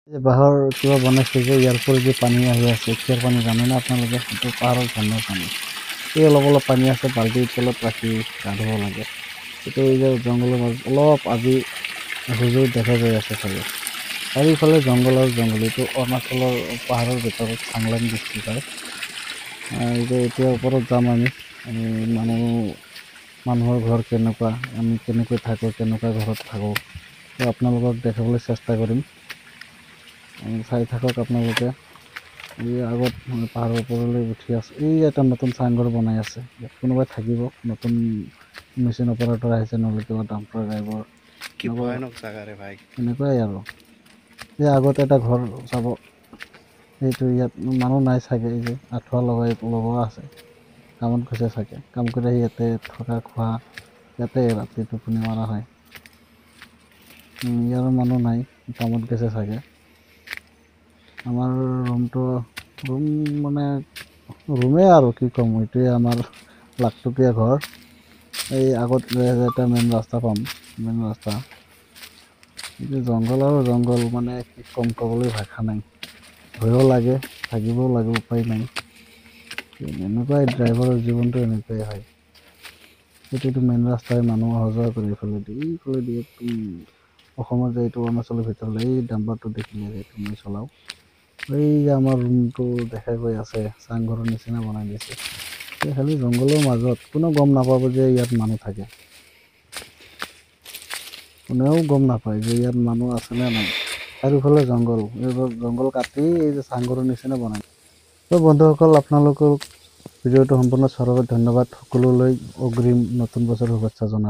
এই বাঁহৰ কিবা বনাইছে যে ইয়াৰ পৰা যে পানী আহি আছে কিয়াৰ পানী জানেনে আপোনালোকে? সেইটো পাহাৰৰ ঝৰ্ণাৰ পানী। এই অলপ পানী আছে, বাল্টিৰ তলত ৰাখি গা ধুব লাগে। এইটো এই যে জংঘলৰ মাজত অলপ আজি হুজুৰ দেখা গৈ আছে চাগে। চাৰিওফালে জংঘল আৰু জংঘল। এইটো অৰুণাচলৰ পাহাৰৰ ভিতৰত চাংলাং ডিষ্ট্ৰিক্ট হয়। এতিয়া ওপৰত যাম আমি। মানুহৰ ঘৰ কেনেকুৱা, আমি কেনেকৈ থাকোঁ, কেনেকুৱা ঘৰত থাকোঁ, আপোনালোকক দেখাবলৈ চেষ্টা কৰিম। চাই থাকক আপোনালোকে। এই আগত পাহাৰৰ ওপৰলৈ উঠি আছে। এই এটা নতুন চাংঘৰ বনাই আছে, ইয়াত কোনোবাই থাকিব। নতুন মেচিন অপাৰেটৰ আহিছে, নহ'লে কিবা ডাম্পাৰ ড্ৰাইভাৰ কি ভয়ানক জাগা ৰে ভাই। এনেকুৱাই আৰু। এই আগত এটা ঘৰ চাব, এইটো ইয়াত মানুহ নাই চাগে। এই যে আঁঠুৱা লগোৱা আছে, কামত গৈছে চাগে। কাম কৰি আহি ইয়াতে থকা খোৱা, ইয়াতে ৰাতি টোপনি মৰা হয়। ইয়াৰ মানুহ নাই, কামত গৈছে চাগে। আমাৰ ৰুম মানে ৰুমেই আৰু কি ক'ম, এইটোৱে আমাৰ লাখটকীয়া ঘৰ। এই আগত এটা মেইন ৰাস্তা পাম, মেইন ৰাস্তা। এইটো জংঘল আৰু জংঘল, মানে কি ক'ম, ক'বলৈ ভাষা নাই। ভয়ো লাগে, থাকিবও লাগে, উপায় নাই। এনেকুৱাই ড্ৰাইভাৰৰ জীৱনটো এনেকুৱাই হয়। এইটো মেইন ৰাস্তাই মানুহ অহা যোৱা কৰি এইফালেদি অসমত যে এইটো অৰুণাচলৰ ভিতৰলৈ এই ডাম্পাৰটো দেখিলে যে এইটো মই চলাওঁ। এই যে আমাৰ ৰুমটো দেখা গৈ আছে, চাংঘৰৰ নিচিনা বনাই দিছে। এই খালি জংঘলৰ মাজত কোনো গম নাপাব যে ইয়াত মানুহ থাকে। কোনেও গম নাপায় যে ইয়াত মানুহ আছেনে নাই। চাৰিওফালে জংঘল, এইবোৰ জংঘল কাটি এই যে চাংঘৰৰ নিচিনা বনাই। বন্ধুসকল, আপোনালোকক ভিডিঅ'টো সম্পূৰ্ণ চোৱাৰ বাবে ধন্যবাদ। সকলোলৈ অগ্ৰিম নতুন বছৰৰ শুভেচ্ছা জনালোঁ।